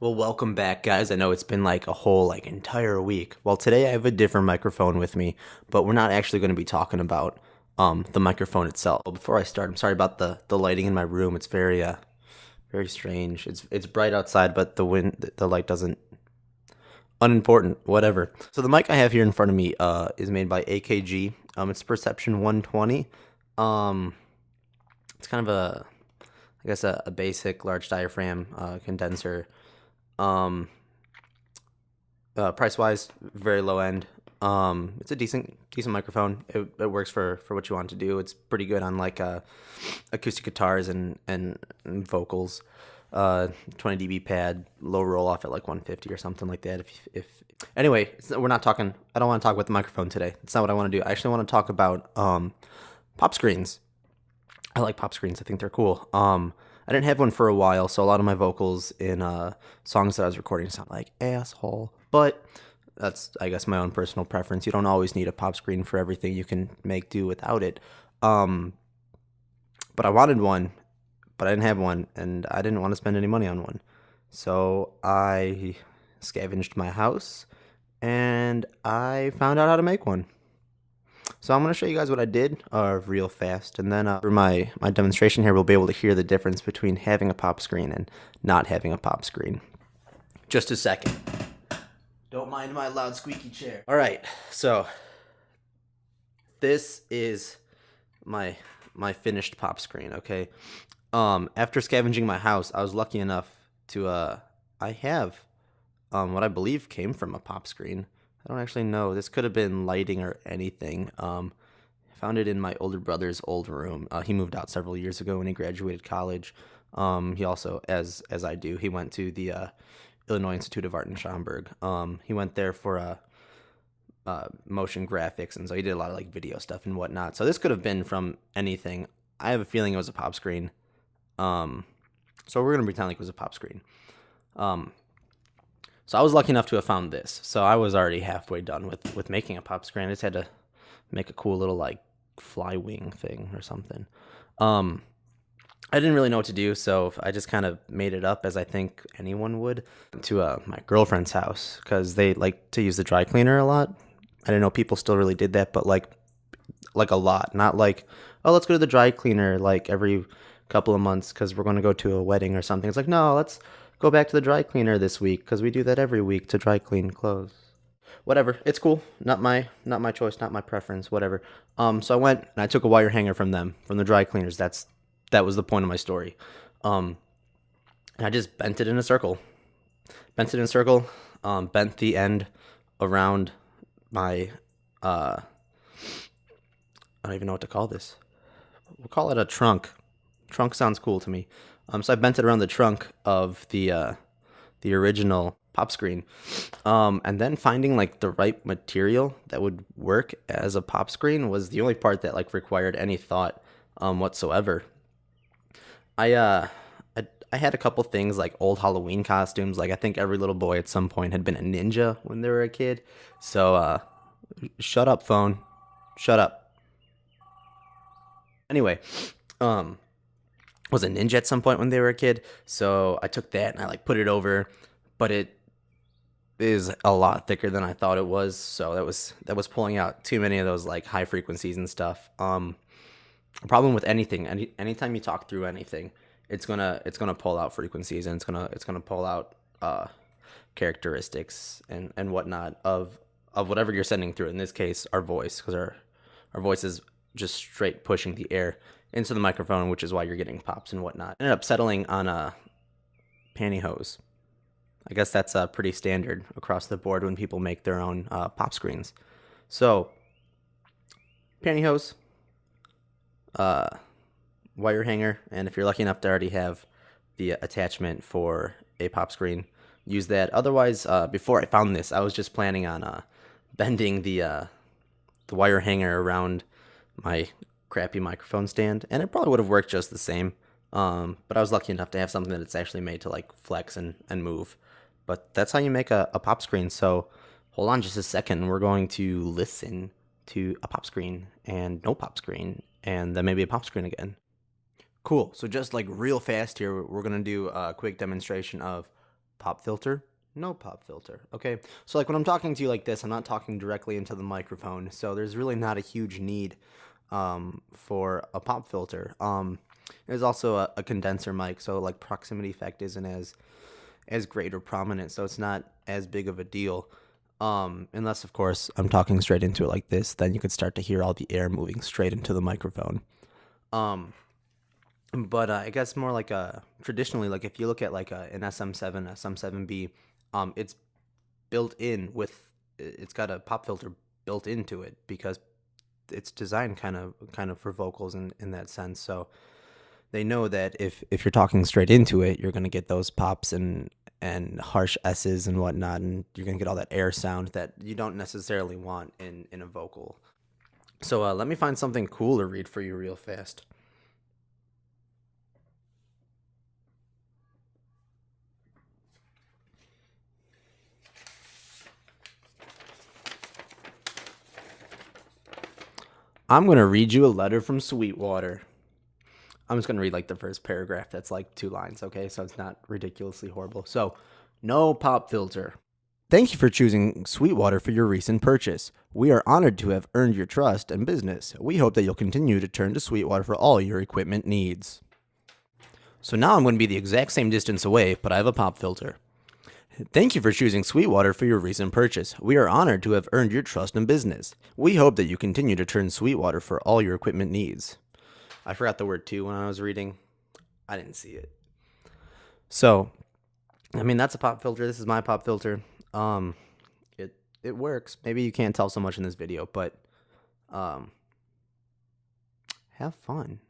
Well, welcome back, guys. I know it's been like a whole entire week. Well, today I have a different microphone with me, but we're not actually going to be talking about the microphone itself. Well, before I start, I'm sorry about the lighting in my room. It's very strange. It's bright outside, but the light doesn't unimportant, whatever. So the mic I have here in front of me is made by AKG. It's Perception 120. Um it's kind of I guess a basic large diaphragm condenser. Um Price wise, very low end. It's a decent microphone. It works for what you want to do. It's pretty good on acoustic guitars and vocals. 20 dB pad, low roll off at like 150 or something like that. If anyway, we're not talking. I don't want to talk about the microphone today. It's not what I want to do. I actually want to talk about pop screens. I like pop screens. I think they're cool. I didn't have one for a while, so a lot of my vocals in songs that I was recording sound like asshole. But that's, I guess, my own personal preference. You don't always need a pop screen for everything. You can make do without it. Um, but I wanted one, but I didn't have one, and I didn't want to spend any money on one. So I scavenged my house, and I found out how to make one. So I'm going to show you guys what I did real fast, and then for my demonstration here, we'll be able to hear the difference between having a pop screen and not having a pop screen. Just a second. Don't mind my loud squeaky chair. All right, so this is my finished pop screen, okay? After scavenging my house, I was lucky enough to I have what I believe came from a pop screen. I don't actually know. This could have been lighting or anything. I found it in my older brother's old room. He moved out several years ago when he graduated college. He also, as I do, he went to the Illinois Institute of Art in Schaumburg. He went there for motion graphics, and so he did a lot of like video stuff and whatnot. So this could have been from anything. I have a feeling it was a pop screen. So we're gonna pretend like it was a pop screen. Um, so I was lucky enough to have found this. So I was already halfway done with making a pop screen. I just had to make a cool little like fly wing thing or something. Um, I didn't really know what to do, so I just kind of made it up as I think anyone would to my girlfriend's house because they like to use the dry cleaner a lot. I didn't know people still really did that, but like a lot, not like, oh, let's go to the dry cleaner like every couple of months because we're going to go to a wedding or something. It's like, no, let's go back to the dry cleaner this week because we do that every week to dry clean clothes. Whatever, it's cool. Not my choice, not my preference. Whatever. So I went and I took a wire hanger from them from the dry cleaners. That was the point of my story. And I just bent it in a circle. Bent the end around my I don't even know what to call this. We'll call it a trunk. Trunk sounds cool to me. So I bent it around the trunk of the original pop screen, and then finding like the right material that would work as a pop screen was the only part that like required any thought whatsoever. I uh I had a couple things like old Halloween costumes. Like I think every little boy at some point had been a ninja when they were a kid. So shut up, phone. Shut up. Anyway, um was a ninja at some point when they were a kid. So I took that and I like put it over, but it is a lot thicker than I thought it was. So that was pulling out too many of those like high frequencies and stuff. Problem with anything, anytime you talk through anything, it's gonna pull out frequencies and it's gonna pull out characteristics and whatnot of whatever you're sending through. In this case, our voice, because our voice is just straight pushing the air into the microphone, which is why you're getting pops and whatnot. Ended up settling on a pantyhose. I guess that's pretty standard across the board when people make their own pop screens. So pantyhose, uh, wire hanger, and if you're lucky enough to already have the attachment for a pop screen, use that. Otherwise, before I found this, I was just planning on bending the wire hanger around my crappy microphone stand, and it probably would have worked just the same. But I was lucky enough to have something that's actually made to like flex and move. But that's how you make a pop screen. So hold on just a second. We're going to listen to a pop screen and no pop screen, and then maybe a pop screen again. Cool. So just like real fast here, we're gonna do a quick demonstration of pop filter, no pop filter. Okay, so like when I'm talking to you like this, I'm not talking directly into the microphone, so there's really not a huge need for a pop filter. There's also a condenser mic, so like proximity effect isn't as great or prominent, so it's not as big of a deal. Unless of course I'm talking straight into it like this, then you could start to hear all the air moving straight into the microphone. Um, but I guess more like traditionally, like if you look at like an SM7, SM7B, it's built in with it's got a pop filter built into it because it's designed kind of for vocals in that sense. So they know that if you're talking straight into it, you're gonna get those pops and harsh S's and whatnot, and you're gonna get all that air sound that you don't necessarily want in a vocal. So let me find something cool to read for you real fast. I'm gonna read you a letter from Sweetwater. I'm just gonna read like the first paragraph. That's like 2 lines, okay? So it's not ridiculously horrible. So, no pop filter. Thank you for choosing Sweetwater for your recent purchase. We are honored to have earned your trust and business. We hope that you'll continue to turn to Sweetwater for all your equipment needs. So now I'm going to be the exact same distance away, but I have a pop filter. Thank you for choosing Sweetwater for your recent purchase. We are honored to have earned your trust and business. We hope that you continue to turn Sweetwater for all your equipment needs. I forgot the word too when I was reading. I didn't see it. So, I mean, that's a pop filter. This is my pop filter. Um, it works. Maybe you can't tell so much in this video, but have fun.